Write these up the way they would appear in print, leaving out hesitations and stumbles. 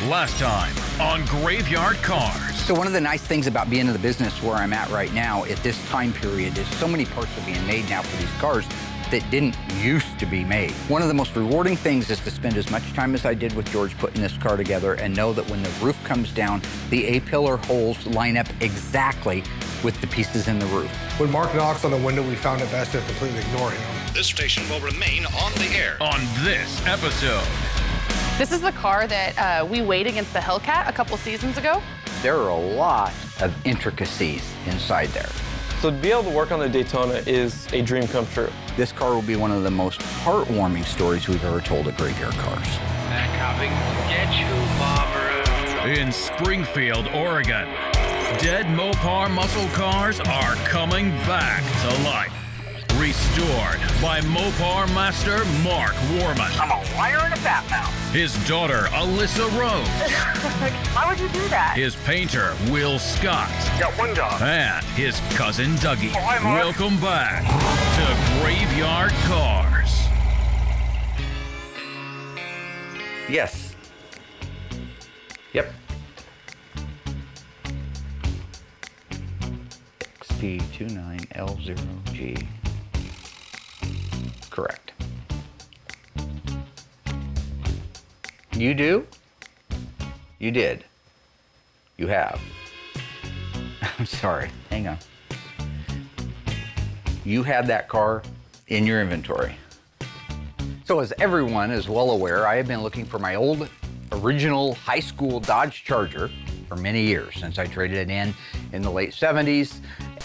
Last time on Graveyard Carz. So one of the nice things about being in the business where I'm at right now at this time period is so many parts are being made now for these cars that didn't used to be made. One of the most rewarding things is to spend as much time as I did with George putting this car together and know that when the roof comes down, the A-pillar holes line up exactly with the pieces in the roof. When Mark knocks on the window, we found it best to completely ignore him. This station will remain on the air. On this episode. This is the car that we weighed against the Hellcat a couple seasons ago. There are a lot of intricacies inside there. So to be able to work on the Daytona is a dream come true. This car will be one of the most heartwarming stories we've ever told at Graveyard Carz. They're coming to get you, Barbara. In Springfield, Oregon, dead Mopar muscle cars are coming back to life. Restored by Mopar master Mark Warman. I'm a liar and a fat mouth. His daughter, Alyssa Rose. Why would you do that? His painter, Will Scott. Got one job. And his cousin, Dougie. Oh, hi, Mark. Welcome back to Graveyard Carz. Yes. Yep. XT29L0G. Correct. You do? You did. You have. I'm sorry. Hang on. You had that car in your inventory. So as everyone is well aware, I have been looking for my old original high school Dodge Charger for many years. Since I traded it in the late 70s,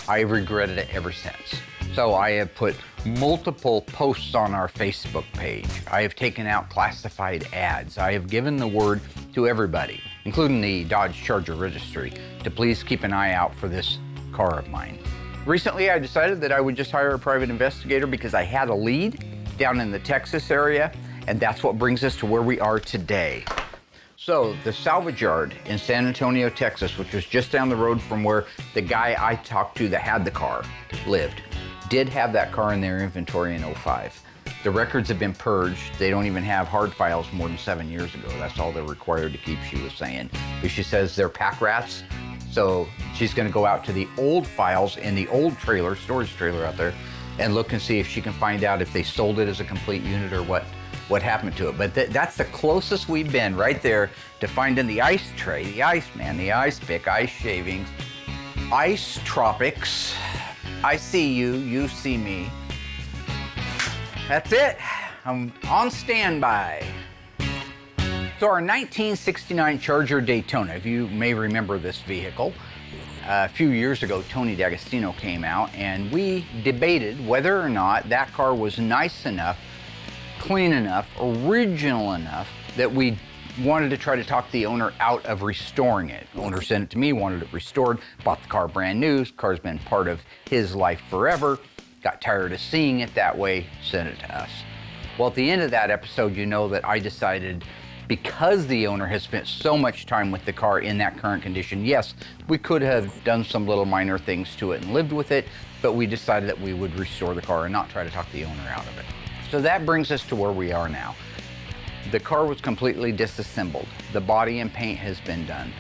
I've regretted it ever since. So I have put multiple posts on our Facebook page. I have taken out classified ads. I have given the word to everybody, including the Dodge Charger registry, to please keep an eye out for this car of mine. Recently, I decided that I would just hire a private investigator because I had a lead down in the Texas area, and that's what brings us to where we are today. So the salvage yard in San Antonio, Texas, which was just down the road from where the guy I talked to that had the car lived, did have that car in their inventory in 05. The records have been purged. They don't even have hard files more than 7 years ago. That's all they're required to keep, she was saying. But she says they're pack rats. So she's gonna go out to the old files in the old trailer, storage trailer out there, and look and see if she can find out if they sold it as a complete unit or what happened to it. But that's the closest we've been right there to finding the ice tray, the ice man, the ice pick, ice shavings, ice tropics. I see you, you see me. That's it, I'm on standby. So our 1969 Charger Daytona, if you may remember this vehicle, a few years ago, Tony D'Agostino came out and we debated whether or not that car was nice enough, clean enough, original enough that we wanted to try to talk the owner out of restoring it. The owner sent it to me, wanted it restored, bought the car brand new. The car's been part of his life forever. Got tired of seeing it that way, sent it to us. Well, at the end of that episode, you know that I decided, because the owner has spent so much time with the car in that current condition, yes, we could have done some little minor things to it and lived with it, but we decided that we would restore the car and not try to talk the owner out of it. So that brings us to where we are now. The car was completely disassembled. The body and paint has been done.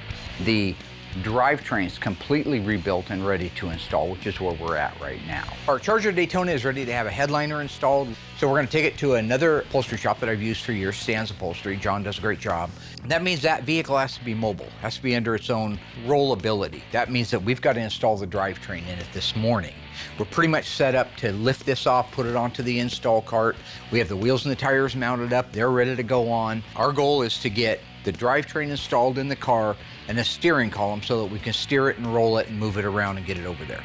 The drivetrain is completely rebuilt and ready to install, which is where we're at right now. Our Charger Daytona is ready to have a headliner installed. So we're gonna take it to another upholstery shop that I've used for years, Stan's Upholstery. John does a great job. That means that vehicle has to be mobile, has to be under its own rollability. That means that we've got to install the drivetrain in it this morning. We're pretty much set up to lift this off, put it onto the install cart. We have the wheels and the tires mounted up. They're ready to go on. Our goal is to get the drivetrain installed in the car and a steering column so that we can steer it and roll it and move it around and get it over there.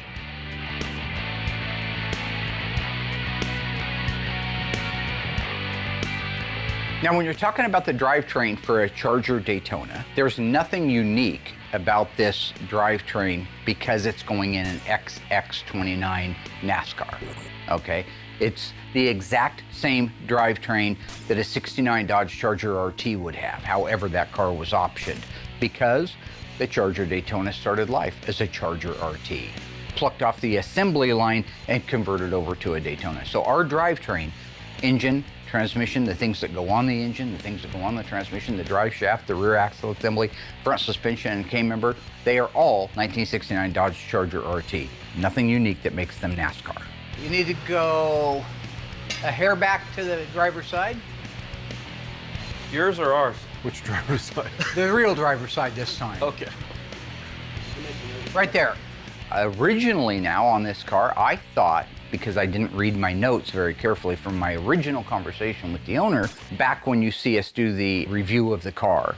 Now, when you're talking about the drivetrain for a Charger Daytona, there's nothing unique about this drivetrain because it's going in an XX29 NASCAR, okay? It's the exact same drivetrain that a 69 Dodge Charger RT would have. However, that car was optioned because the Charger Daytona started life as a Charger RT, plucked off the assembly line and converted over to a Daytona. So our drivetrain, engine, transmission, the things that go on the engine, the things that go on the transmission, the drive shaft, the rear axle assembly, front suspension, and K-member, they are all 1969 Dodge Charger RT. Nothing unique that makes them NASCAR. You need to go a hair back to the driver's side. Yours or ours? Which driver's side? The real driver's side this time. Okay. Right there. Originally now on this car, I thought, because I didn't read my notes very carefully from my original conversation with the owner, back when you see us do the review of the car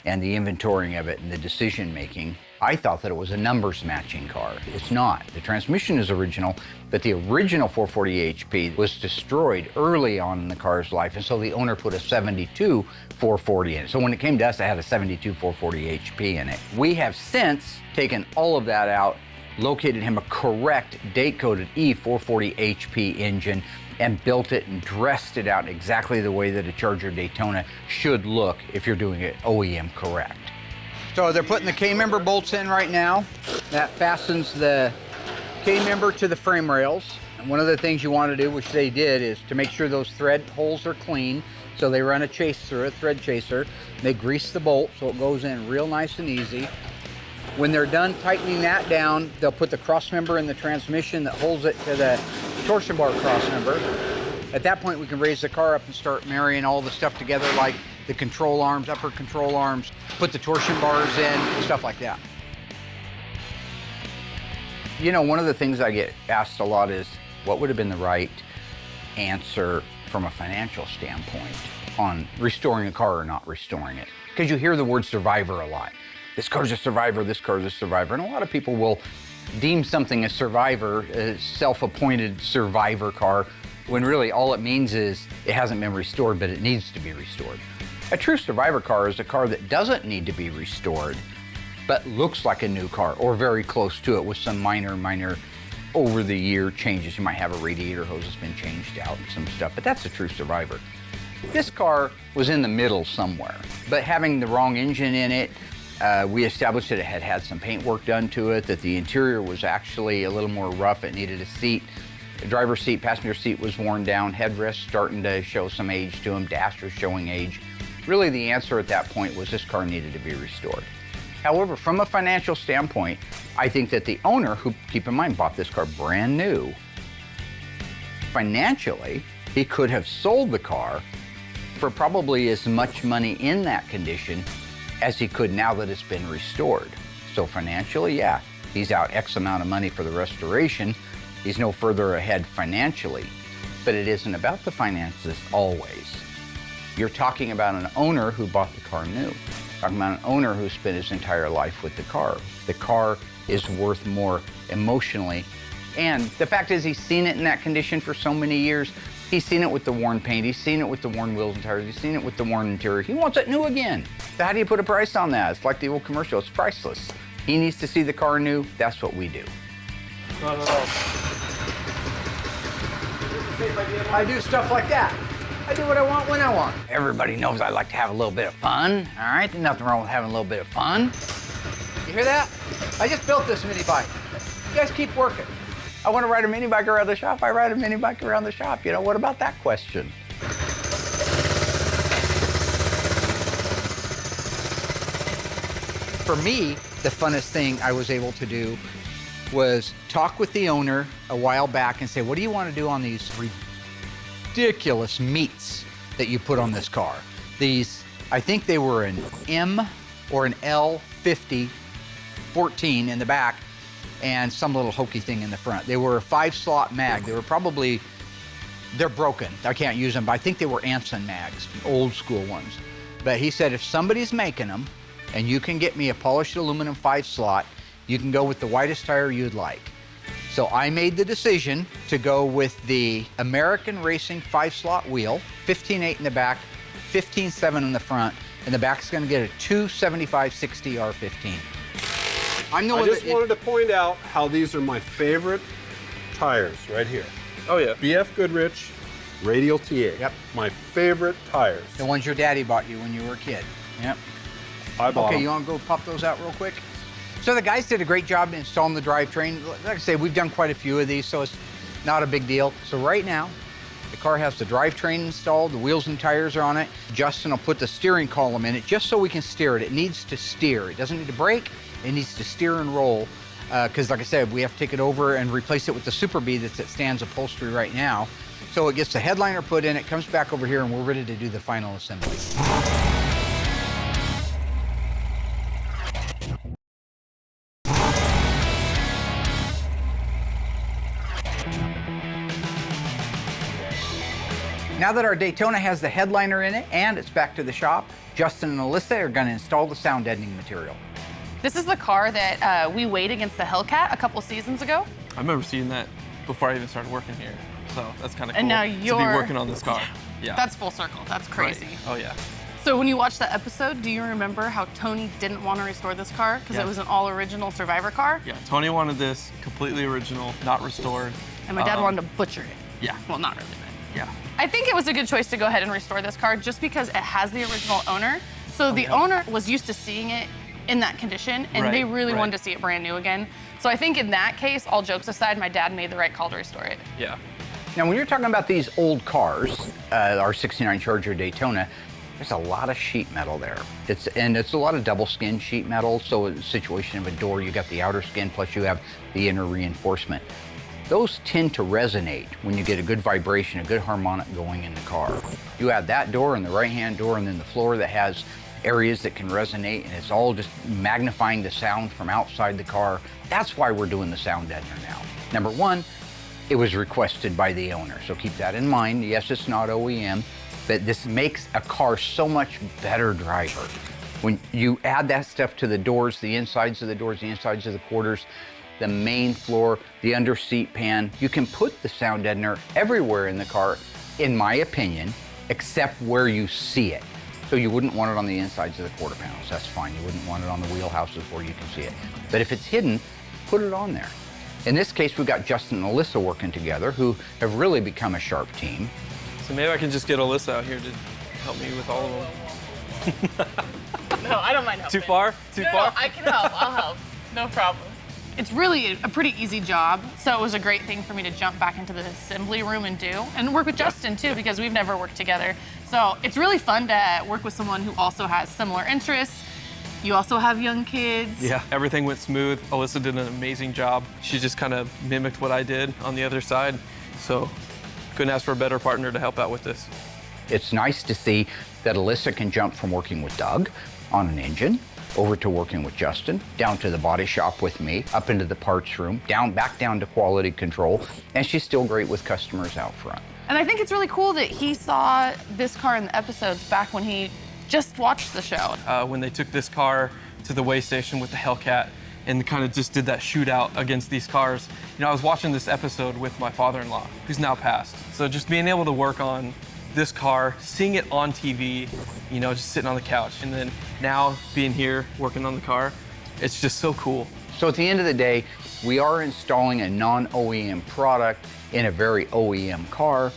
and the inventorying of it and the decision making, I thought that it was a numbers matching car. It's not. The transmission is original, but the original 440 HP was destroyed early on in the car's life, and so the owner put a 72 440 in it. So when it came to us, it had a 72 440 HP in it. We have since taken all of that out, located him a correct date-coded E440 HP engine, and built it and dressed it out exactly the way that a Charger Daytona should look if you're doing it OEM correct. So they're putting the K-member bolts in right now. That fastens the K-member to the frame rails. And one of the things you want to do, which they did, is to make sure those thread holes are clean. So they run a chase through, a thread chaser. They grease the bolt so it goes in real nice and easy. When they're done tightening that down, they'll put the cross member in the transmission that holds it to the torsion bar cross member. At that point, we can raise the car up and start marrying all the stuff together, like the control arms, upper control arms, put the torsion bars in, stuff like that. You know, one of the things I get asked a lot is, what would have been the right answer from a financial standpoint on restoring a car or not restoring it? Because you hear the word survivor a lot. This car's a survivor, this car's a survivor. And a lot of people will deem something a survivor, a self-appointed survivor car, when really all it means is it hasn't been restored, but it needs to be restored. A true survivor car is a car that doesn't need to be restored, but looks like a new car or very close to it with some minor over the year changes. You might have a radiator hose that's been changed out and some stuff, but that's a true survivor. This car was in the middle somewhere, but having the wrong engine in it, we established that it had had some paint work done to it, that the interior was actually a little more rough. It needed a seat. The driver's seat, passenger seat was worn down, headrest starting to show some age to them, dash was showing age. Really the answer at that point was this car needed to be restored. However, from a financial standpoint, I think that the owner, who, keep in mind, bought this car brand new, financially, he could have sold the car for probably as much money in that condition as he could now that it's been restored. So financially, yeah, he's out X amount of money for the restoration. He's no further ahead financially, but it isn't about the finances always. You're talking about an owner who bought the car new. Talking about an owner who spent his entire life with the car. The car is worth more emotionally. And the fact is, he's seen it in that condition for so many years. He's seen it with the worn paint. He's seen it with the worn wheels and tires. He's seen it with the worn interior. He wants it new again. So how do you put a price on that? It's like the old commercial. It's priceless. He needs to see the car new. That's what we do. Not at all. I do stuff like that. I do what I want when I want. Everybody knows I like to have a little bit of fun. All right, there's nothing wrong with having a little bit of fun. You hear that? I just built this mini bike. You guys keep working. I want to ride a mini bike around the shop. I ride a mini bike around the shop. You know, what about that question? For me, the funnest thing I was able to do was talk with the owner a while back and say, what do you want to do on these ridiculous meats that you put on this car? These, I think they were an M or an L50 14 in the back and some little hokey thing in the front. They were a 5-slot mag. They were probably, they're broken. I can't use them, but I think they were Anson mags, old school ones. But he said, if somebody's making them and you can get me a polished aluminum 5-slot, you can go with the widest tire you'd like. So I made the decision to go with the American Racing 5-slot wheel, 15.8 in the back, 15.7 in the front, and the back's gonna get a 275/60 R15. I just wanted to point out how these are my favorite tires right here. Oh yeah. BF Goodrich Radial TA. Yep. My favorite tires. The ones your daddy bought you when you were a kid. Yep. I bought Okay, them. you wanna go pop those out real quick? So the guys did a great job installing the drivetrain. Like I say, we've done quite a few of these, so it's not a big deal. So right now, The car has the drivetrain installed, the wheels and tires are on it. Justin will put the steering column in it just so we can steer it. It needs to steer. It doesn't need to brake, it needs to steer and roll. Because like I said, we have to take it over and replace it with the Super Bee that's at Stan's upholstery right now. So it gets the headliner put in, it comes back over here, and we're ready to do the final assembly. Now that our Daytona has the headliner in it and it's back to the shop, Justin and Alyssa are going to install the sound deadening material. This is the car that we weighed against the Hellcat a couple seasons ago. I remember seeing that before I even started working here. So that's kind of cool And now to you're be working on this car. Yeah. That's full circle. That's crazy. Right. Oh, yeah. So when you watched that episode, do you remember how Tony didn't want to restore this car because it was an all-original Survivor car? Yeah, Tony wanted this completely original, not restored. And my dad wanted to butcher it. Yeah. Well, not really, but Yeah. I think it was a good choice to go ahead and restore this car just because it has the original owner. So the owner was used to seeing it in that condition, and they really wanted to see it brand new again. So I think in that case, all jokes aside, my dad made the right call to restore it. Yeah. Now, when you're talking about these old cars, our 69 Charger Daytona, there's a lot of sheet metal there. It's a lot of double skin sheet metal. So in the situation of a door, you got the outer skin, plus you have the inner reinforcement. Those tend to resonate when you get a good vibration, a good harmonic going in the car. You add that door and the right-hand door and then the floor that has areas that can resonate, and it's all just magnifying the sound from outside the car. That's why we're doing the sound deadener now. Number one, it was requested by the owner, so keep that in mind. Yes, it's not OEM, but this makes a car so much better driver. When you add that stuff to the doors, the insides of the doors, the insides of the quarters, the main floor, the under seat pan, you can put the sound deadener everywhere in the car, in my opinion, except where you see it. So you wouldn't want it on the insides of the quarter panels, that's fine. You wouldn't want it on the wheelhouses where you can see it. But if it's hidden, put it on there. In this case, we've got Justin and Alyssa working together, who have really become a sharp team. So maybe I can just get Alyssa out here to help me with all of them. No, I don't mind helping. Too far? Too far? No, I can help. I'll help. No problem. It's really a pretty easy job, so it was a great thing for me to jump back into the assembly room and do, and work with Justin too, because we've never worked together. So it's really fun to work with someone who also has similar interests. You also have young kids. Yeah, everything went smooth. Alyssa did an amazing job. She just kind of mimicked what I did on the other side. So couldn't ask for a better partner to help out with this. It's nice to see that Alyssa can jump from working with Doug on an engine, over to working with Justin, down to the body shop with me, up into the parts room, back down to quality control, and she's still great with customers out front. And I think it's really cool that he saw this car in the episodes back when he just watched the show. When they took this car to the weigh station with the Hellcat and kind of just did that shootout against these cars, you know, I was watching this episode with my father-in-law, who's now passed. So just being able to work on this car, seeing it on TV, you know, just sitting on the couch, and then now being here working on the car, it's just so cool. So at the end of the day, we are installing a non-OEM product in a very OEM car,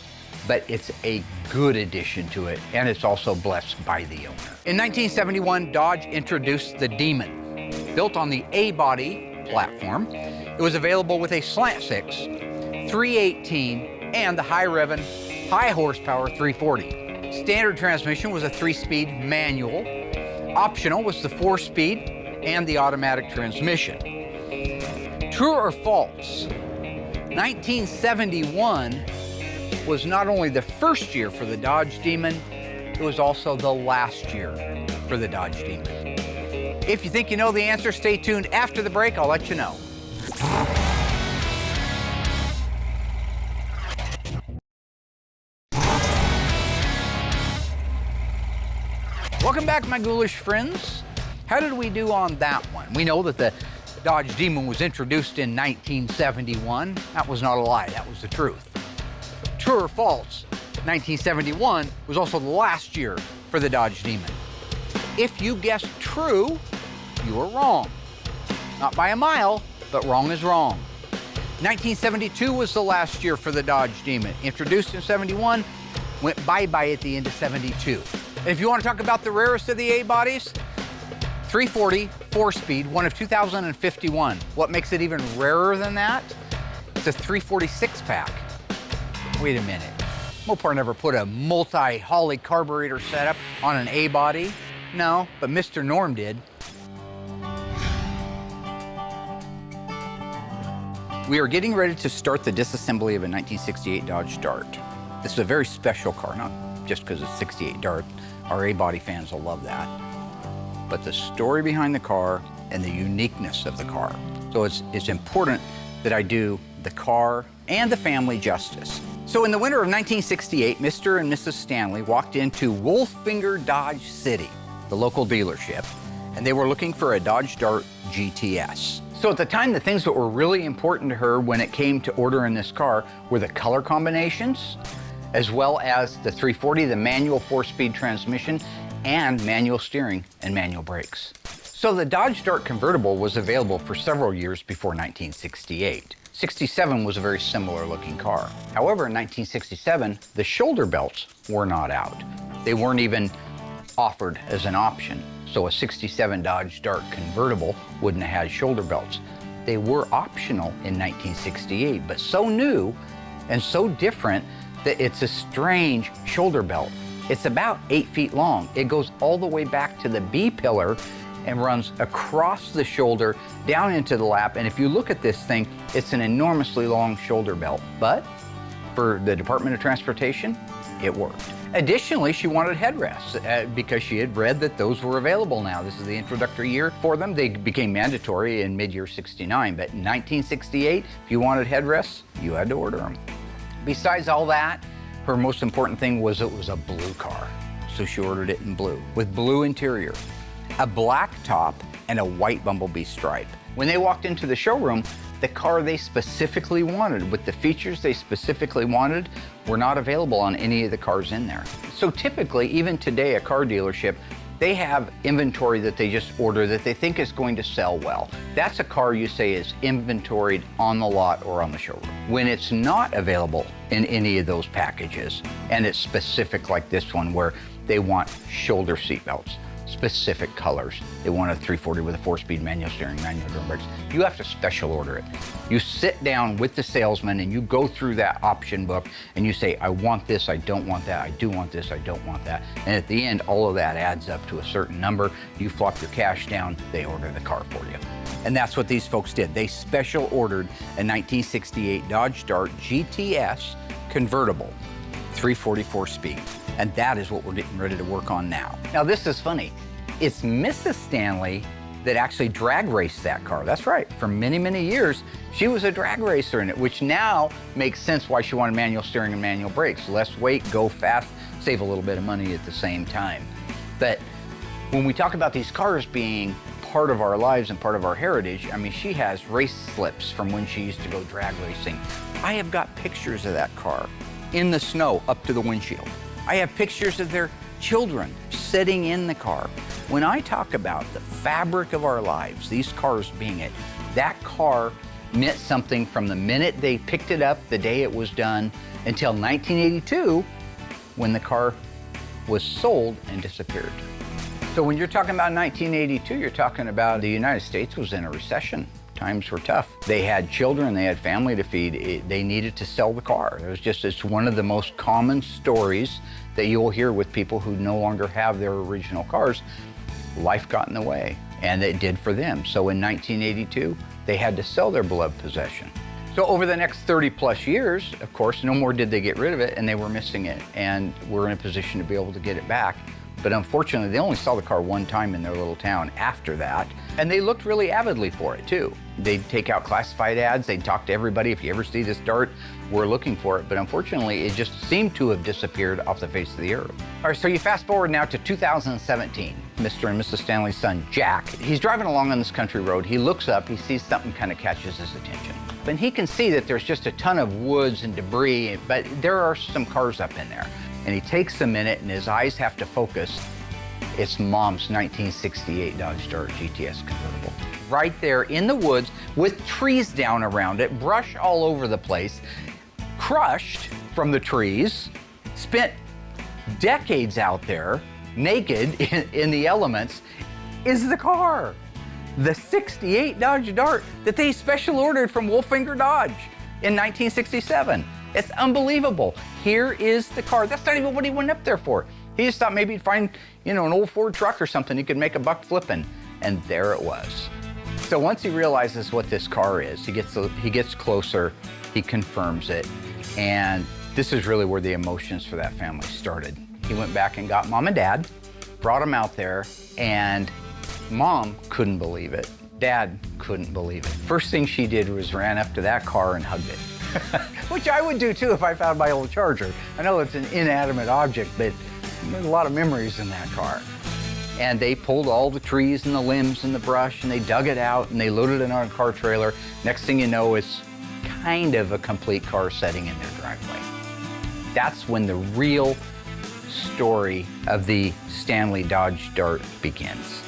but it's a good addition to it, and it's also blessed by the owner. In 1971, Dodge introduced the Demon. Built on the A-body platform, it was available with a slant six, 318, and the high-revving, high-horsepower 340. Standard transmission was a 3-speed manual. Optional was the 4-speed and the automatic transmission. True or false? 1971 was not only the first year for the Dodge Demon, it was also the last year for the Dodge Demon. If you think you know the answer, stay tuned. After the break, I'll let you know. Welcome back, my ghoulish friends. How did we do on that one? We know that the Dodge Demon was introduced in 1971. That was not a lie, that was the truth. True or false, 1971 was also the last year for the Dodge Demon. If you guessed true, you were wrong. Not by a mile, but wrong is wrong. 1972 was the last year for the Dodge Demon. Introduced in 71, went bye-bye at the end of 72. And if you want to talk about the rarest of the A-bodies, 340, 4-speed, one of 2051. What makes it even rarer than that? It's a 346 pack. Wait a minute. Mopar never put a multi-Holley carburetor setup on an A body. No, but Mr. Norm did. We are getting ready to start the disassembly of a 1968 Dodge Dart. This is a very special car, not just because it's 68 Dart. Our A-body fans will love that. But the story behind the car and the uniqueness of the car. So it's important that I do the car and the family justice. So in the winter of 1968, Mr. and Mrs. Stanley walked into Wolffinger Dodge City, the local dealership, and they were looking for a Dodge Dart GTS. So at the time, the things that were really important to her when it came to ordering this car were the color combinations, as well as the 340, the manual 4-speed transmission, and manual steering and manual brakes. So the Dodge Dart Convertible was available for several years before 1968. 67 was a very similar looking car. However, in 1967, the shoulder belts were not out. They weren't even offered as an option. So a 67 Dodge Dart Convertible wouldn't have had shoulder belts. They were optional in 1968, but so new and so different that it's a strange shoulder belt. It's about 8 feet long. It goes all the way back to the B pillar and runs across the shoulder down into the lap. And if you look at this thing, it's an enormously long shoulder belt. But for the Department of Transportation, it worked. Additionally, she wanted headrests because she had read that those were available now. This is the introductory year for them. They became mandatory in mid-year 69, but in 1968, if you wanted headrests, you had to order them. Besides all that, her most important thing was it was a blue car. So she ordered it in blue, with blue interior, a black top, and a white bumblebee stripe. When they walked into the showroom, the car they specifically wanted, with the features they specifically wanted, were not available on any of the cars in there. So typically, even today, a car dealership, they have inventory that they just order that they think is going to sell well. That's a car you say is inventoried on the lot or on the showroom. When it's not available in any of those packages, and it's specific like this one where they want shoulder seat belts, specific colors. They want a 340 with a 4-speed manual steering, manual drum brakes. You have to special order it. You sit down with the salesman and you go through that option book and you say, I want this, I don't want that, I do want this, I don't want that. And at the end, all of that adds up to a certain number. You flop your cash down, they order the car for you. And that's what these folks did. They special ordered a 1968 Dodge Dart GTS Convertible, 344 speed. And that is what we're getting ready to work on now. Now this is funny. It's Mrs. Stanley that actually drag raced that car. That's right, for many, many years, she was a drag racer in it, which now makes sense why she wanted manual steering and manual brakes. Less weight, go fast, save a little bit of money at the same time. But when we talk about these cars being part of our lives and part of our heritage, I mean, she has race slips from when she used to go drag racing. I have got pictures of that car in the snow up to the windshield. I have pictures of their children sitting in the car. When I talk about the fabric of our lives, these cars being it, that car meant something from the minute they picked it up, the day it was done, until 1982, when the car was sold and disappeared. So when you're talking about 1982, you're talking about the United States was in a recession. Times were tough. They had children, they had family to feed. They needed to sell the car. It's one of the most common stories that you'll hear with people who no longer have their original cars. Life got in the way, and it did for them. So in 1982, they had to sell their beloved possession. So over the next 30 plus years, of course, no more did they get rid of it, and they were missing it, and we're in a position to be able to get it back. But unfortunately, they only saw the car one time in their little town after that, and they looked really avidly for it too. They'd take out classified ads, they'd talk to everybody, if you ever see this Dart, we're looking for it. But unfortunately, it just seemed to have disappeared off the face of the earth. All right, so you fast forward now to 2017. Mr. and Mrs. Stanley's son, Jack, he's driving along on this country road. He looks up, he sees something kind of catches his attention. And he can see that there's just a ton of woods and debris, but there are some cars up in there. And he takes a minute and his eyes have to focus. It's Mom's 1968 Dodge Dart GTS Convertible. Right there in the woods with trees down around it, brush all over the place, crushed from the trees, spent decades out there, naked in the elements, is the car. The 68 Dodge Dart that they special ordered from Wolffinger Dodge in 1967. It's unbelievable. Here is the car. That's not even what he went up there for. He just thought maybe he'd find, an old Ford truck or something he could make a buck flipping. And there it was. So once he realizes what this car is, he gets closer, he confirms it, and this is really where the emotions for that family started. He went back and got Mom and Dad, brought them out there, and Mom couldn't believe it. Dad couldn't believe it. First thing she did was ran up to that car and hugged it. Which I would do too if I found my old Charger. I know it's an inanimate object, but there's a lot of memories in that car. And they pulled all the trees and the limbs and the brush and they dug it out and they loaded it on a car trailer. Next thing you know, it's kind of a complete car setting in their driveway. That's when the real story of the Stanley Dodge Dart begins.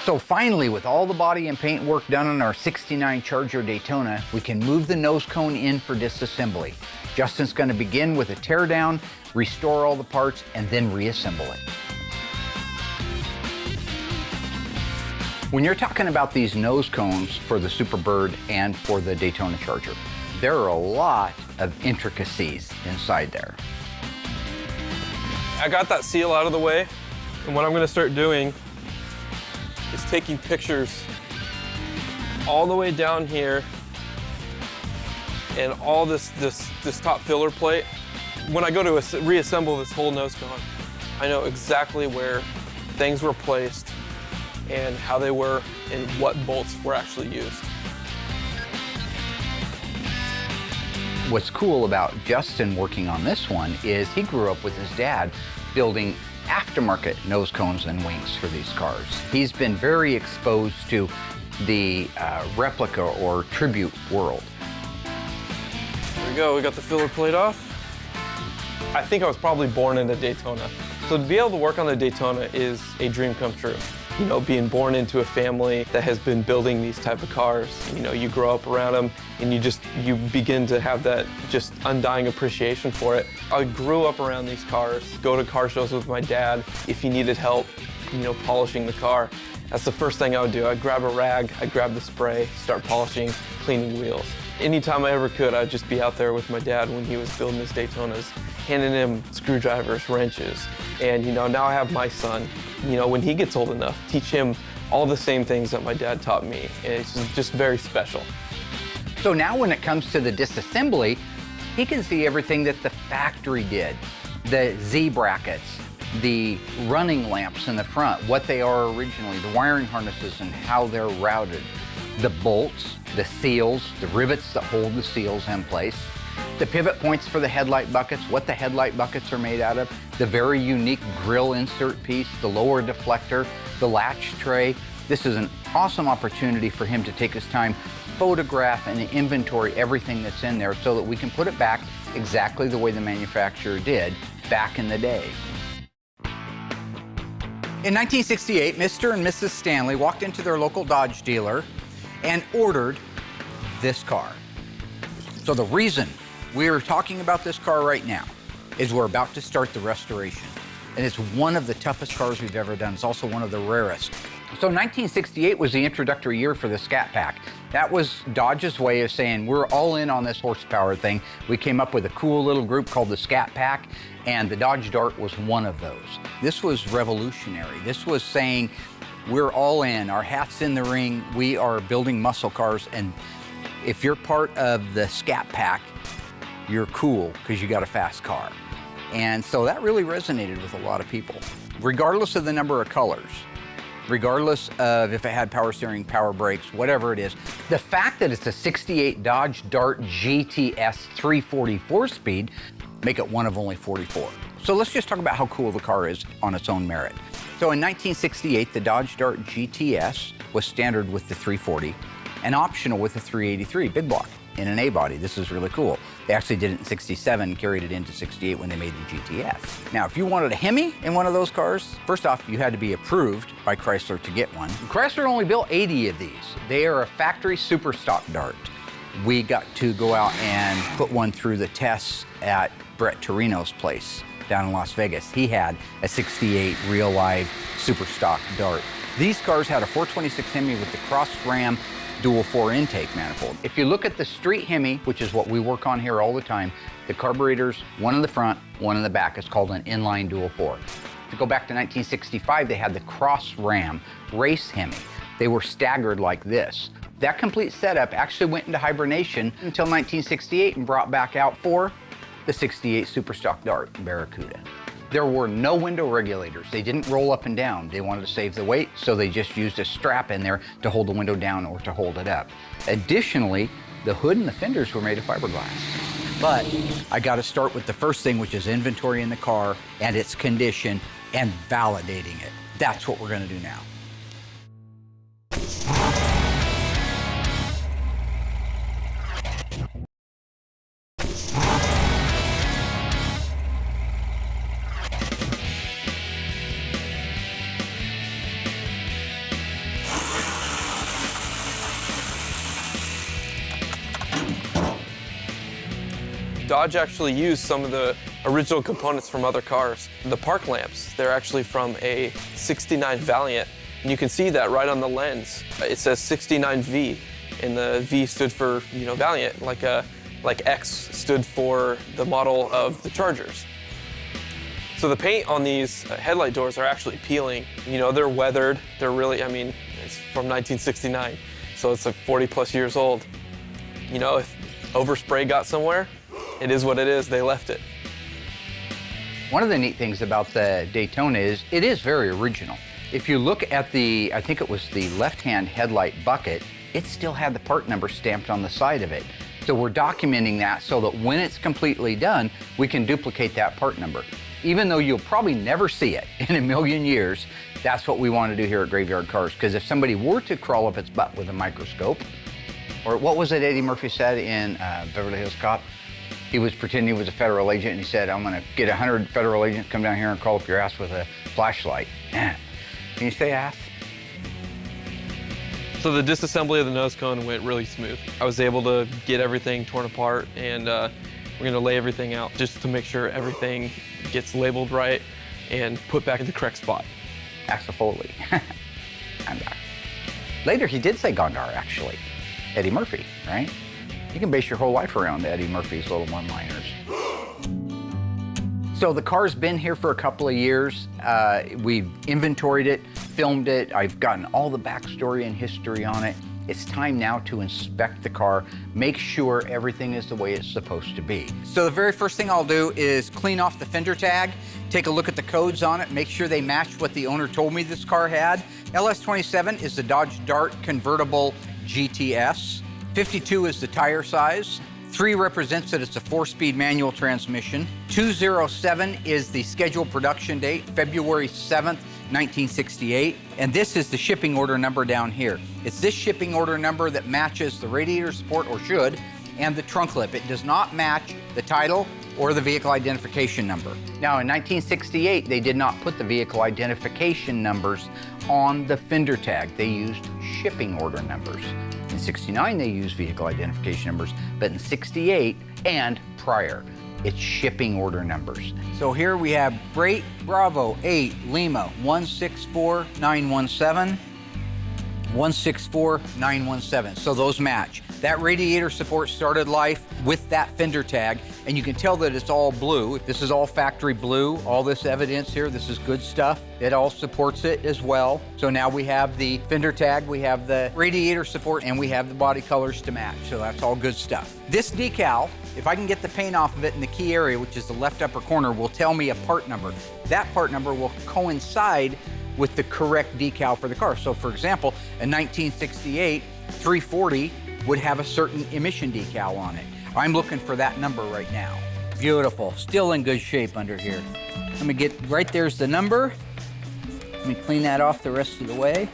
So finally, with all the body and paint work done on our '69 Charger Daytona, we can move the nose cone in for disassembly. Justin's going to begin with a teardown, restore all the parts, and then reassemble it. When you're talking about these nose cones for the Superbird and for the Daytona Charger, there are a lot of intricacies inside there. I got that seal out of the way, and what I'm going to start doing is taking pictures all the way down here and all this top filler plate. When I go to reassemble this whole nose cone, I know exactly where things were placed and how they were and what bolts were actually used. What's cool about Justin working on this one is he grew up with his dad building aftermarket nose cones and wings for these cars. He's been very exposed to the replica or tribute world. There we go, we got the filler plate off. I think I was probably born in a Daytona. So to be able to work on the Daytona is a dream come true. Being born into a family that has been building these type of cars, you grow up around them and you begin to have that just undying appreciation for it. I grew up around these cars, go to car shows with my dad. If he needed help, polishing the car, that's the first thing I would do. I'd grab a rag, I'd grab the spray, start polishing, cleaning wheels. Anytime I ever could, I'd just be out there with my dad when he was building his Daytonas, handing him screwdrivers, wrenches. And now I have my son. When he gets old enough, teach him all the same things that my dad taught me. And it's just very special. So now when it comes to the disassembly, he can see everything that the factory did. The Z brackets, the running lamps in the front, what they are originally, the wiring harnesses and how they're routed, the bolts, the seals, the rivets that hold the seals in place, the pivot points for the headlight buckets, what the headlight buckets are made out of, the very unique grill insert piece, the lower deflector, the latch tray. This is an awesome opportunity for him to take his time, photograph and inventory everything that's in there so that we can put it back exactly the way the manufacturer did back in the day. In 1968, Mr. and Mrs. Stanley walked into their local Dodge dealer and ordered this car. So the reason we're talking about this car right now is we're about to start the restoration. And it's one of the toughest cars we've ever done. It's also one of the rarest. So 1968 was the introductory year for the Scat Pack. That was Dodge's way of saying we're all in on this horsepower thing. We came up with a cool little group called the Scat Pack, and the Dodge Dart was one of those. This was revolutionary. This was saying we're all in, our hat's in the ring, we are building muscle cars, and if you're part of the Scat Pack, you're cool because you got a fast car. And so that really resonated with a lot of people, regardless of the number of colors, regardless of if it had power steering, power brakes, whatever it is. The fact that it's a 68 Dodge Dart GTS 344 speed make it one of only 44. So let's just talk about how cool the car is on its own merit. So in 1968, the Dodge Dart GTS was standard with the 340 and optional with the 383 big block in an A-body. This is really cool. They actually did it in 67, carried it into 68 when they made the GTS. Now, if you wanted a Hemi in one of those cars, first off, you had to be approved by Chrysler to get one. Chrysler only built 80 of these. They are a factory super stock Dart. We got to go out and put one through the tests at Brett Torino's place down in Las Vegas. He had a 68 real live super stock Dart. These cars had a 426 Hemi with the cross ram dual 4 intake manifold. If you look at the street Hemi, which is what we work on here all the time, the carburetors, one in the front, one in the back. It's called an inline dual 4. If you go back to 1965, they had the cross ram race Hemi. They were staggered like this. That complete setup actually went into hibernation until 1968 and brought back out for the 68 Superstock Dart Barracuda. There were no window regulators. They didn't roll up and down. They wanted to save the weight, so they just used a strap in there to hold the window down or to hold it up. Additionally, the hood and the fenders were made of fiberglass. But I got to start with the first thing, which is inventory in the car and its condition and validating it. That's what we're going to do now. Dodge actually used some of the original components from other cars. The park lamps, they're actually from a 69 Valiant. And you can see that right on the lens. It says 69V, and the V stood for, Valiant, like X stood for the model of the Chargers. So the paint on these headlight doors are actually peeling. They're weathered. They're really, it's from 1969, so it's like 40 plus years old. If overspray got somewhere, it is what it is. They left it. One of the neat things about the Daytona is it is very original. If you look at the, I think it was the left-hand headlight bucket, it still had the part number stamped on the side of it. So we're documenting that so that when it's completely done, we can duplicate that part number. Even though you'll probably never see it in a million years, that's what we want to do here at Graveyard Carz. Because if somebody were to crawl up its butt with a microscope, or what was it Eddie Murphy said in Beverly Hills Cop? He was pretending he was a federal agent, and he said, I'm gonna get 100 federal agents to come down here and crawl up your ass with a flashlight. Can you say ass? So the disassembly of the nose cone went really smooth. I was able to get everything torn apart, and we're gonna lay everything out just to make sure everything gets labeled right and put back in the correct spot. Axel-Foley. I'm back. Later, he did say Gondar, actually. Eddie Murphy, right? You can base your whole life around Eddie Murphy's little one-liners. So the car's been here for a couple of years. We've inventoried it, filmed it. I've gotten all the backstory and history on it. It's time now to inspect the car, make sure everything is the way it's supposed to be. So the very first thing I'll do is clean off the fender tag, take a look at the codes on it, make sure they match what the owner told me this car had. LS27 is the Dodge Dart Convertible GTS. 52 is the tire size. 3 represents that it's a 4-speed manual transmission. 207 is the scheduled production date, February 7th, 1968. And this is the shipping order number down here. It's this shipping order number that matches the radiator support, or should, and the trunk lip. It does not match the title or the vehicle identification number. Now, in 1968, they did not put the vehicle identification numbers on the fender tag. They used shipping order numbers. In 69, they used vehicle identification numbers, but in 68 and prior, it's shipping order numbers. So here we have Bravo 8 Lima 164917, 164917. So those match. That radiator support started life with that fender tag, and you can tell that it's all blue. This is all factory blue. All this evidence here, this is good stuff. It all supports it as well. So now we have the fender tag, we have the radiator support, and we have the body colors to match. So that's all good stuff. This decal, if I can get the paint off of it in the key area, which is the left upper corner, will tell me a part number. That part number will coincide with the correct decal for the car. So for example, a 1968 340 would have a certain emission decal on it. I'm looking for that number right now. Beautiful, still in good shape under here. Let me get, right there's the number. Let me clean that off the rest of the way.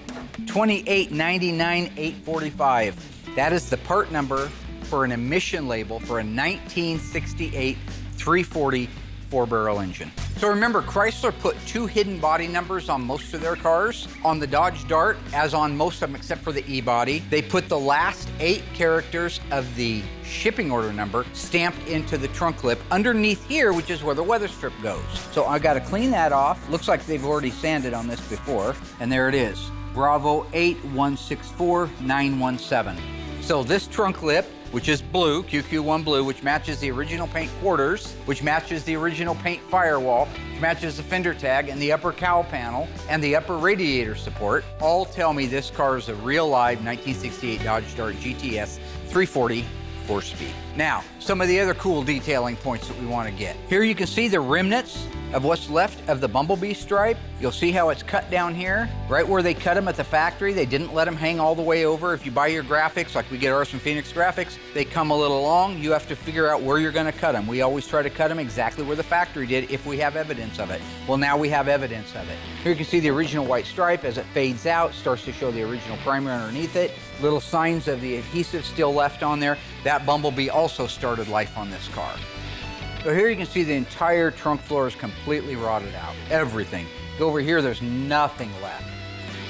2899845. That is the part number for an emission label for a 1968 340 4-barrel engine. So remember, Chrysler put 2 hidden body numbers on most of their cars. On the Dodge Dart, as on most of them except for the E-body, they put the last 8 characters of the shipping order number stamped into the trunk lip underneath here, which is where the weather strip goes. So I gotta clean that off. Looks like they've already sanded on this before, and there it is. Bravo 8164917. So this trunk lip, which is blue, QQ1 blue, which matches the original paint quarters, which matches the original paint firewall, which matches the fender tag and the upper cowl panel and the upper radiator support, all tell me this car is a real live 1968 Dodge Dart GTS 340 4-speed. Now, some of the other cool detailing points that we want to get. Here you can see the remnants of what's left of the bumblebee stripe. You'll see how it's cut down here, right where they cut them at the factory. They didn't let them hang all the way over. If you buy your graphics, like we get ours from Phoenix Graphics, they come a little long. You have to figure out where you're going to cut them. We always try to cut them exactly where the factory did if we have evidence of it. Well, now we have evidence of it. Here you can see the original white stripe. As it fades out, starts to show the original primer underneath it. Little signs of the adhesive still left on there. That bumblebee also started life on this car. So here you can see the entire trunk floor is completely rotted out. Everything. Go over here, there's nothing left.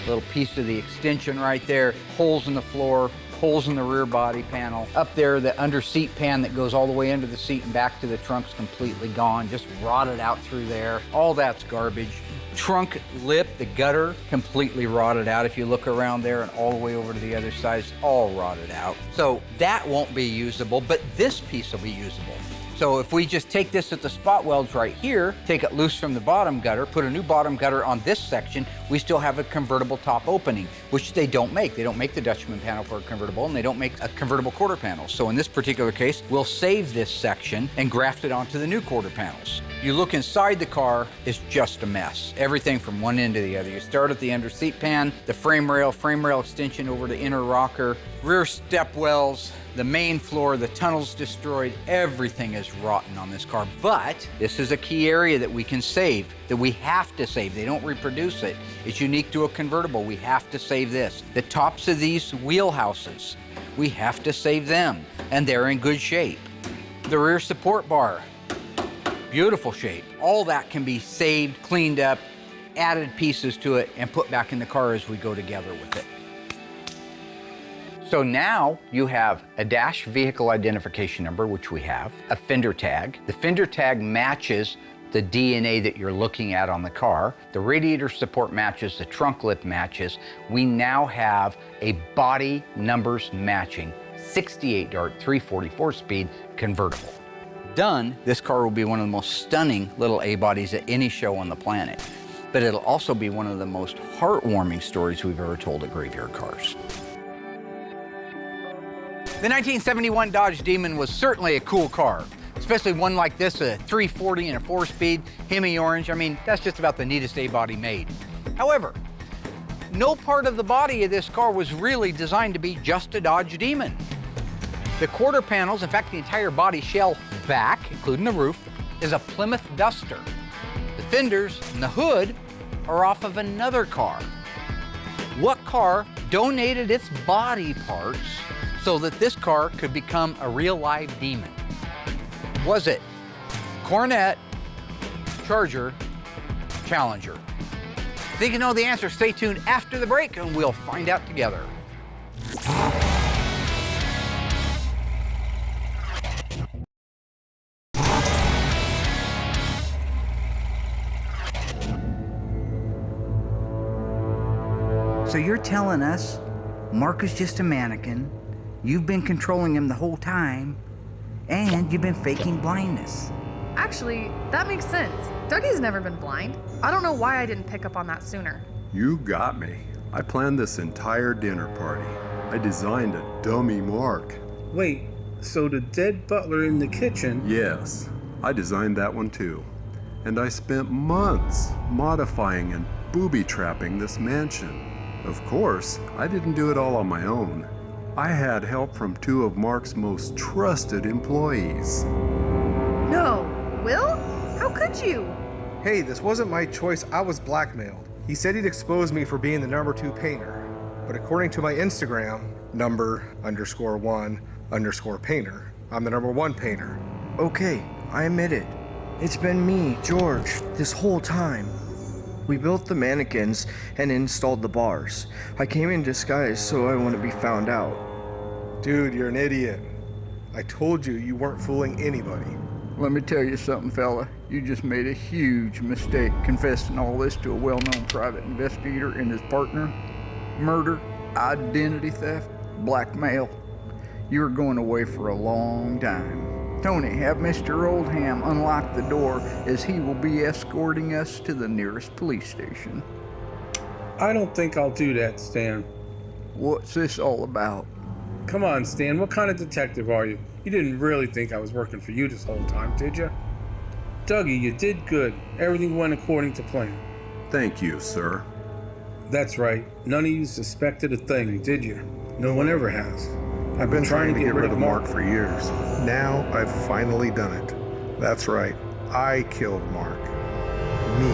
Little piece of the extension right there, holes in the floor, holes in the rear body panel. Up there, the under seat pan that goes all the way under the seat and back to the trunk's completely gone, just rotted out through there. All that's garbage. Trunk lip, the gutter, completely rotted out. If you look around there and all the way over to the other side, it's all rotted out. So that won't be usable, but this piece will be usable. So if we just take this at the spot welds right here, take it loose from the bottom gutter, put a new bottom gutter on this section, we still have a convertible top opening, which they don't make. They don't make the Dutchman panel for a convertible, and they don't make a convertible quarter panel. So in this particular case, we'll save this section and graft it onto the new quarter panels. You look inside the car, it's just a mess. Everything from one end to the other. You start at the under seat pan, the frame rail extension over the inner rocker, rear step wells, the main floor, the tunnel's destroyed. Everything is rotten on this car. But this is a key area that we can save, that we have to save. They don't reproduce it. It's unique to a convertible. We have to save this. The tops of these wheelhouses, we have to save them, and they're in good shape. The rear support bar, beautiful shape. All that can be saved, cleaned up, added pieces to it, and put back in the car as we go together with it. So now you have a dash vehicle identification number, which we have, a fender tag. The fender tag matches the DNA that you're looking at on the car. The radiator support matches, the trunk lip matches. We now have a body numbers matching 68 Dart 344 speed convertible. Done, this car will be one of the most stunning little A-bodies at any show on the planet. But it'll also be one of the most heartwarming stories we've ever told at Graveyard Cars. The 1971 Dodge Demon was certainly a cool car, especially one like this, a 340 and a 4-speed, Hemi orange. I mean, that's just about the neatest A-body made. However, no part of the body of this car was really designed to be just a Dodge Demon. The quarter panels, in fact, the entire body shell back, including the roof, is a Plymouth Duster. The fenders and the hood are off of another car. What car donated its body parts so that this car could become a real live demon? Was it Coronet, Charger, Challenger? Think you know the answer? Stay tuned after the break and we'll find out together. So you're telling us Mark is just a mannequin, you've been controlling him the whole time, and you've been faking blindness. Actually, that makes sense. Dougie's never been blind. I don't know why I didn't pick up on that sooner. You got me. I planned this entire dinner party. I designed a dummy Mark. Wait, so the dead butler in the kitchen? Yes, I designed that one too. And I spent months modifying and booby-trapping this mansion. Of course, I didn't do it all on my own. I had help from 2 of Mark's most trusted employees. No, Will? How could you? Hey, this wasn't my choice. I was blackmailed. He said he'd expose me for being the number 2 painter. But according to my Instagram, _1_painter, I'm the number 1 painter. Okay, I admit it. It's been me, George, this whole time. We built the mannequins and installed the bars. I came in disguise so I wouldn't be found out. Dude, you're an idiot. I told you you weren't fooling anybody. Let me tell you something, fella. You just made a huge mistake confessing all this to a well-known private investigator and his partner. Murder, identity theft, blackmail. You're going away for a long time. Tony, have Mr. Oldham unlock the door as he will be escorting us to the nearest police station. I don't think I'll do that, Stan. What's this all about? Come on, Stan, what kind of detective are you? You didn't really think I was working for you this whole time, did you? Dougie, you did good. Everything went according to plan. Thank you, sir. That's right. None of you suspected a thing, did you? No one ever has. I've been trying to get rid of Mark for years. Now I've finally done it. That's right. I killed Mark. Me.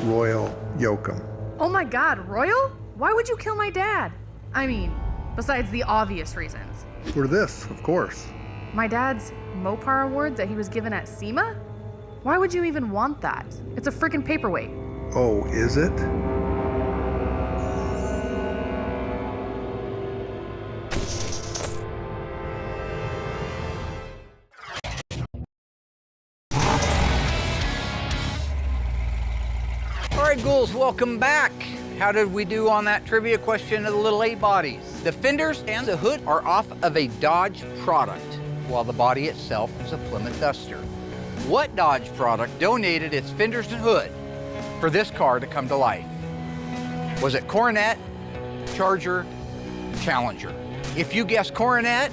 Royal Yoakum. Oh my God, Royal? Why would you kill my dad? I mean, besides the obvious reasons. For this, of course. My dad's Mopar award that he was given at SEMA? Why would you even want that? It's a freaking paperweight. Oh, is it? All right, ghouls, welcome back. How did we do on that trivia question of the little A-bodies? The fenders and the hood are off of a Dodge product, while the body itself is a Plymouth Duster. What Dodge product donated its fenders and hood for this car to come to life? Was it Coronet, Charger, Challenger? If you guessed Coronet,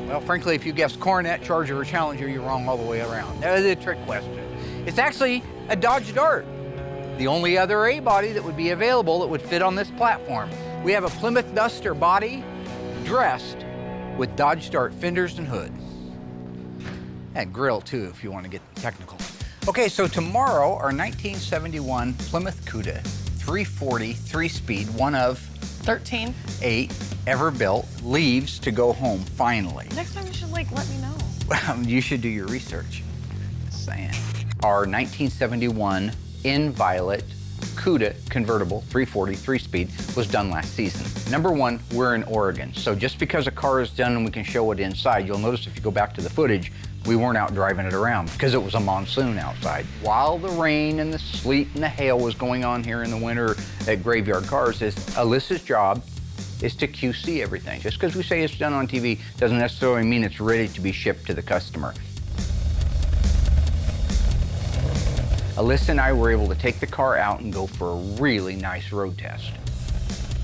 well, frankly, if you guessed Coronet, Charger, or Challenger, you're wrong all the way around. That is a trick question. It's actually a Dodge Dart, the only other A-body that would be available that would fit on this platform. We have a Plymouth Duster body dressed with Dodge Dart fenders and hood. And grill too, if you want to get technical. Okay, so tomorrow, our 1971 Plymouth Cuda 340 3-speed, one of 13. 8 ever built, leaves to go home finally. Next time you should let me know. You should do your research. Just saying. Our 1971 Inviolate Cuda Convertible 340 3-speed was done last season. Number one, we're in Oregon, so just because a car is done and we can show it inside, you'll notice if you go back to the footage, we weren't out driving it around because it was a monsoon outside. While the rain and the sleet and the hail was going on here in the winter at Graveyard Carz, Alyssa's job is to QC everything. Just because we say it's done on TV doesn't necessarily mean it's ready to be shipped to the customer. Alyssa and I were able to take the car out and go for a really nice road test.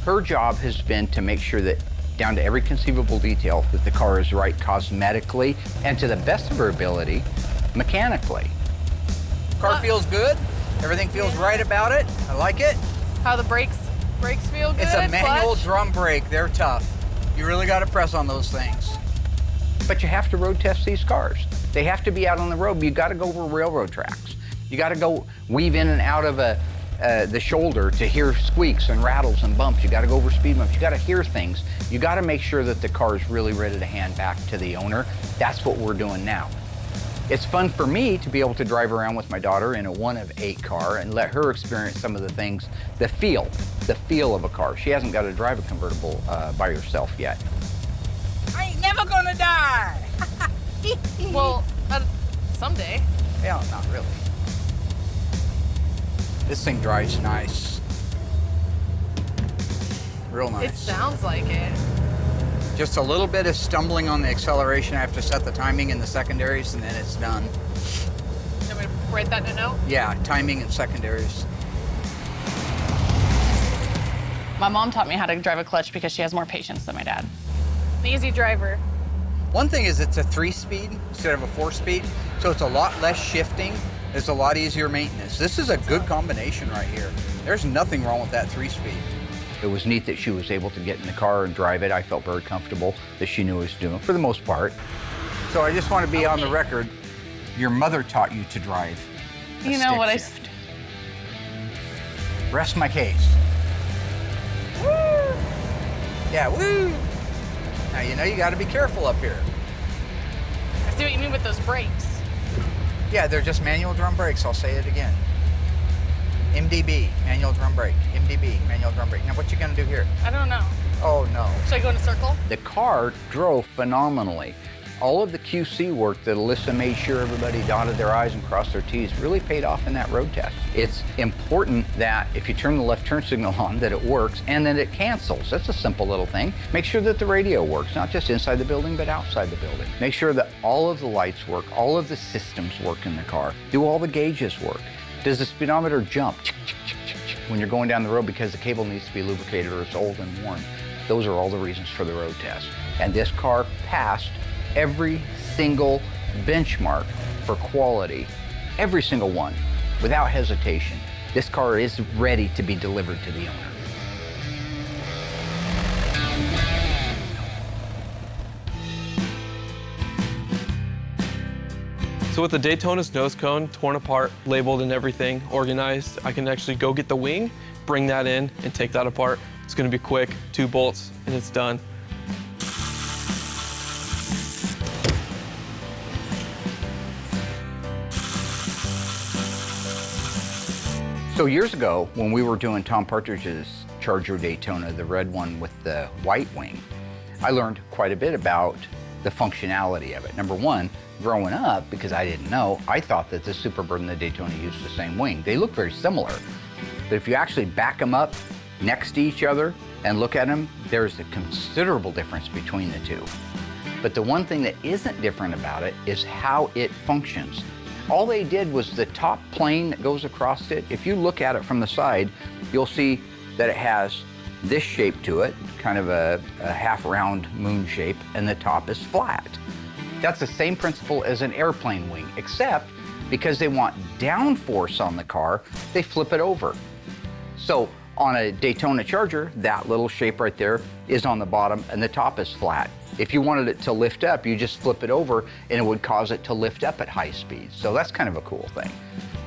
Her job has been to make sure that, down to every conceivable detail, that the car is right cosmetically and to the best of her ability, mechanically. Car feels good. Everything feels right about it. I like it. How the brakes feel good? It's a manual clutch? drum brake. They're tough. You really got to press on those things. But you have to road test these cars. They have to be out on the road. You got to go over railroad tracks. You got to go weave in and out of the shoulder to hear squeaks and rattles and bumps. You got to go over speed bumps. You got to hear things. You got to make sure that the car is really ready to hand back to the owner. That's what we're doing now. It's fun for me to be able to drive around with my daughter in a 1 of 8 car and let her experience some of the things, the feel of a car. She hasn't got to drive a convertible by herself yet. I ain't never gonna die. Well, someday. Yeah, not really. This thing drives nice. Real nice. It sounds like it. Just a little bit of stumbling on the acceleration. I have to set the timing in the secondaries and then it's done. You want me to write that in a note? Yeah, timing and secondaries. My mom taught me how to drive a clutch because she has more patience than my dad. An easy driver. One thing is it's a 3-speed instead of a 4-speed, so it's a lot less shifting. It's a lot easier maintenance. This is a good combination right here. There's nothing wrong with that 3-speed. It was neat that she was able to get in the car and drive it. I felt very comfortable that she knew what she was doing, for the most part. So I just want to be on the record. Your mother taught you to drive a You know what stick shift. Rest my case. Woo! Yeah, woo! Now, you know you got to be careful up here. I see what you mean with those brakes. Yeah, they're just manual drum brakes. I'll say it again. MDB, manual drum brake. MDB, manual drum brake. Now what you gonna do here? I don't know. Oh no. Should I go in a circle? The car drove phenomenally. All of the QC work that Alyssa made sure everybody dotted their I's and crossed their T's really paid off in that road test. It's important that if you turn the left turn signal on, that it works and that it cancels. That's a simple little thing. Make sure that the radio works, not just inside the building, but outside the building. Make sure that all of the lights work, all of the systems work in the car. Do all the gauges work? Does the speedometer jump when you're going down the road because the cable needs to be lubricated or it's old and worn? Those are all the reasons for the road test. And this car passed every single benchmark for quality, every single one, without hesitation. This car is ready to be delivered to the owner. So with the Daytona's nose cone torn apart, labeled and everything, organized, I can actually go get the wing, bring that in, and take that apart. It's gonna be quick, 2 bolts, and it's done. So years ago, when we were doing Tom Partridge's Charger Daytona, the red one with the white wing, I learned quite a bit about the functionality of it. Number one, growing up, because I didn't know, I thought that the Superbird and the Daytona used the same wing. They look very similar, but if you actually back them up next to each other and look at them, there's a considerable difference between the two. But the one thing that isn't different about it is how it functions. All they did was the top plane that goes across it. If you look at it from the side, you'll see that it has this shape to it, kind of a half round moon shape, and the top is flat. That's the same principle as an airplane wing, except because they want downforce on the car, they flip it over. So on a Daytona Charger, that little shape right there is on the bottom and the top is flat. If you wanted it to lift up, you just flip it over and it would cause it to lift up at high speeds. So that's kind of a cool thing.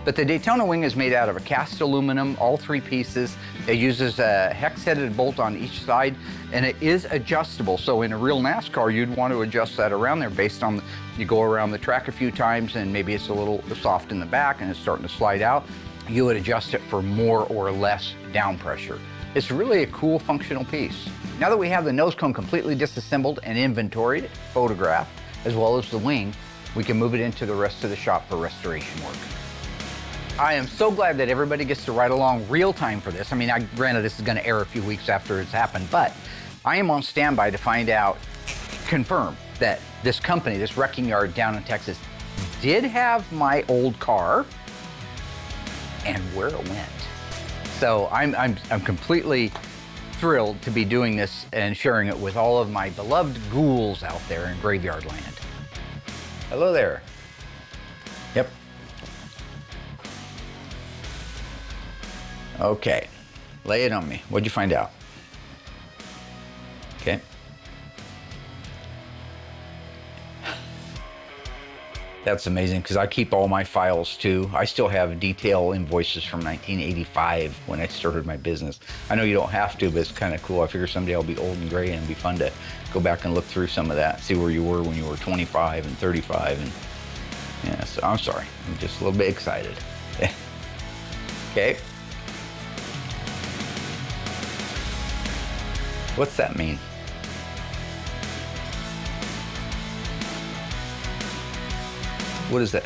But the Daytona wing is made out of a cast aluminum, all 3 pieces. It uses a hex-headed bolt on each side, and it is adjustable. So in a real NASCAR, you'd want to adjust that around there based on, you go around the track a few times and maybe it's a little soft in the back and it's starting to slide out. You would adjust it for more or less down pressure. It's really a cool functional piece. Now that we have the nose cone completely disassembled and inventoried, photographed, as well as the wing, we can move it into the rest of the shop for restoration work. I am so glad that everybody gets to ride along real time for this. I mean, granted, this is going to air a few weeks after it's happened, but I am on standby to find out, confirm that this company, this wrecking yard down in Texas, did have my old car and where it went. So I'm completely thrilled to be doing this and sharing it with all of my beloved ghouls out there in Graveyard Land. Hello there. Yep. Okay, lay it on me. What'd you find out? Okay. That's amazing, because I keep all my files too. I still have detail invoices from 1985 when I started my business. I know you don't have to, but it's kind of cool. I figure someday I'll be old and gray and it'd be fun to go back and look through some of that, see where you were when you were 25 and 35. And yeah, so I'm sorry, I'm just a little bit excited. Okay. What's that mean? What is that?